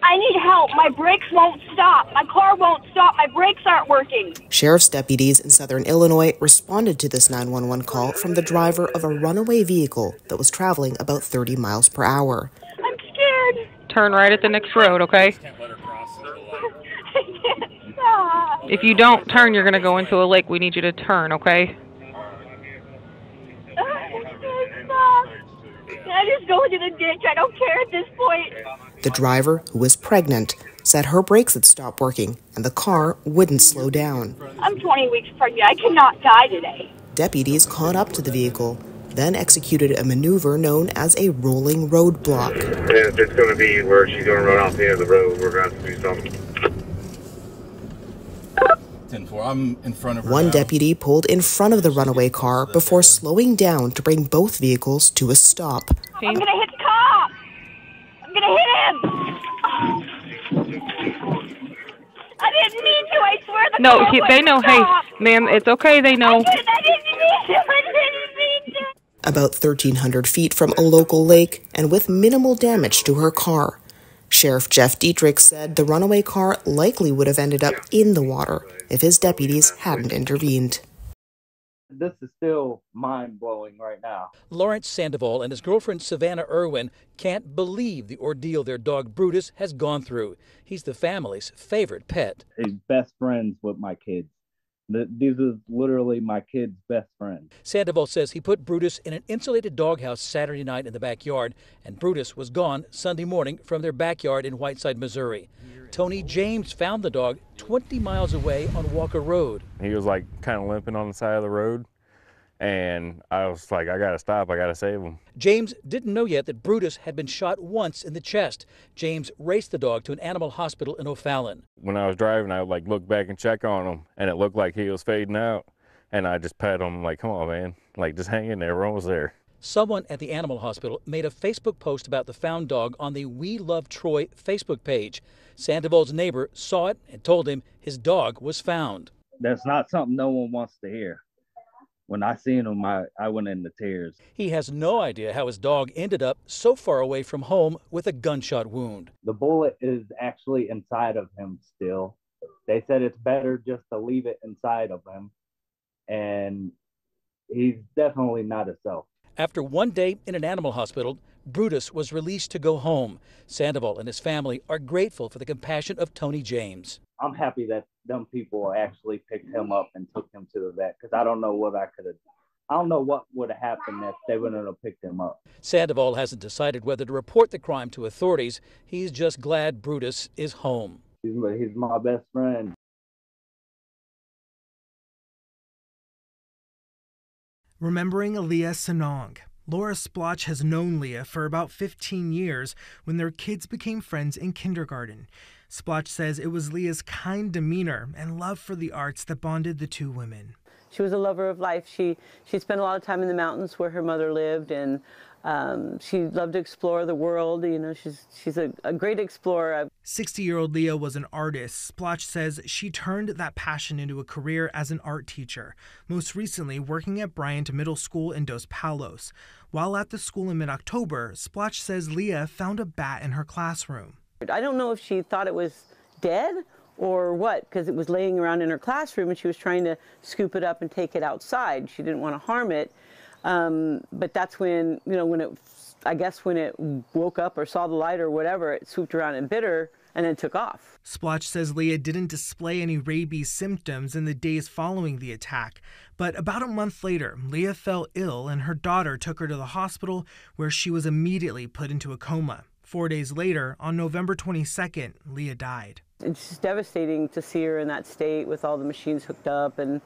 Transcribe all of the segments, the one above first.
I need help. My brakes won't stop. My car won't stop. My brakes aren't working. Sheriff's deputies in southern Illinois responded to this 911 call from the driver of a runaway vehicle that was traveling about 30 miles per hour. I'm scared. Turn right at the next road, okay? I can't stop. If you don't turn, you're going to go into a lake. We need you to turn, okay? I can't stop. Can I just go into the ditch? I don't care at this point. The driver, who was pregnant, said her brakes had stopped working and the car wouldn't slow down. I'm 20 weeks pregnant. I cannot die today. Deputies caught up to the vehicle, then executed a maneuver known as a rolling roadblock. If it's going to be where she's going to run off the end of the road, we're going to have to do something. 10-4, I'm in front of her One now. deputy pulled in front of the runaway car before slowing down to bring both vehicles to a stop. I'm going to hit the cop. I'm going to hit him. I didn't mean to. I swear the No, car they know. Hey, stop. ma'am, it's okay. They know. I didn't mean to. I didn't mean to. About 1,300 feet from a local lake and with minimal damage to her car. Sheriff Jeff Dietrich said the runaway car likely would have ended up in the water if his deputies hadn't intervened. This is still mind-blowing right now. Lawrence Sandoval and his girlfriend Savannah Irwin can't believe the ordeal their dog Brutus has gone through. He's the family's favorite pet. He's best friends with my kids. These are literally my kids' best friends. Sandoval says he put Brutus in an insulated doghouse Saturday night in the backyard, and Brutus was gone Sunday morning from their backyard in Whiteside, Missouri. Tony James found the dog 20 miles away on Walker Road. He was like kind of limping on the side of the road, and I was like, I gotta stop, I gotta save him. James didn't know yet that Brutus had been shot once in the chest. James raced the dog to an animal hospital in O'Fallon. When I was driving, I would like look back and check on him, and it looked like he was fading out, and I just pat him like, come on, man, like just hang in there, we're almost there. Someone at the animal hospital made a Facebook post about the found dog on the We Love Troy Facebook page. Sandoval's neighbor saw it and told him his dog was found. That's not something no one wants to hear. When I seen him, I went into tears. He has no idea how his dog ended up so far away from home with a gunshot wound. The bullet is actually inside of him still. They said it's better just to leave it inside of him. And he's definitely not himself. After one day in an animal hospital, Brutus was released to go home. Sandoval and his family are grateful for the compassion of Tony James. I'm happy that them people actually picked him up and took him to the vet, because I don't know what would have happened if they wouldn't have picked him up. Sandoval hasn't decided whether to report the crime to authorities. He's just glad Brutus is home. He's my best friend. Remembering Leah Sanong. Laura Splotch has known Leah for about 15 years when their kids became friends in kindergarten. Splotch says it was Leah's kind demeanor and love for the arts that bonded the two women. She was a lover of life. She spent a lot of time in the mountains where her mother lived, and she loved to explore the world. You know, she's a great explorer. 60-year-old Leah was an artist. Splotch says she turned that passion into a career as an art teacher, most recently working at Bryant Middle School in Dos Palos. While at the school in mid-October, Splotch says Leah found a bat in her classroom. I don't know if she thought it was dead or what, because it was laying around in her classroom and she was trying to scoop it up and take it outside. She didn't want to harm it. But that's when, you know, when it woke up or saw the light or whatever, it swooped around and bit her and then took off. Splotch says Leah didn't display any rabies symptoms in the days following the attack. But about a month later, Leah fell ill and her daughter took her to the hospital, where she was immediately put into a coma. 4 days later, on November 22nd, Leah died. It's just devastating to see her in that state with all the machines hooked up and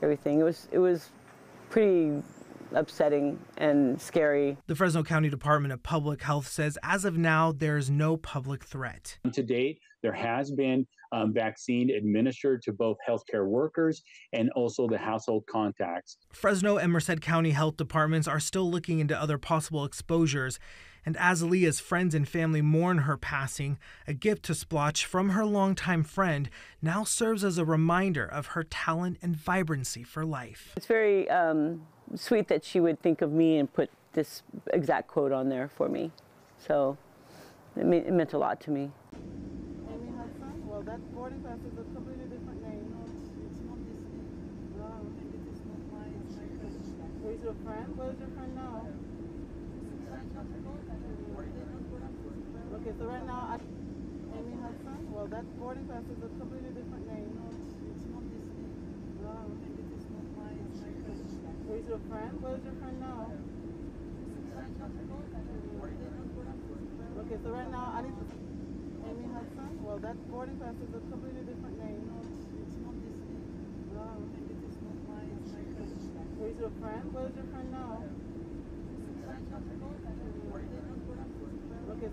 everything. It was pretty upsetting and scary. The Fresno County Department of Public Health says as of now, there is no public threat. To date, there has been vaccine administered to both healthcare workers and also the household contacts. Fresno and Merced County health departments are still looking into other possible exposures. And as Leah's friends and family mourn her passing, a gift to Splotch from her longtime friend now serves as a reminder of her talent and vibrancy for life. It's very sweet that she would think of me and put this exact quote on there for me. So it meant a lot to me. Well, that boarding pass is a completely different name. No, it's not this name. No. And it is not my friend. Who is your friend? Where is your friend now? Okay, so right now, Amy Hudson. Well, that boarding pass is a completely different name. No, it's not this name. No. And it is not my friend. Who is your friend? Where is your friend now? Okay, so right now, I need to... Amy Hudson? Well, that boarding pass is a completely different name. No, it's not this name. No. And it is not my friend. Who is your friend? Where is your friend now? Okay.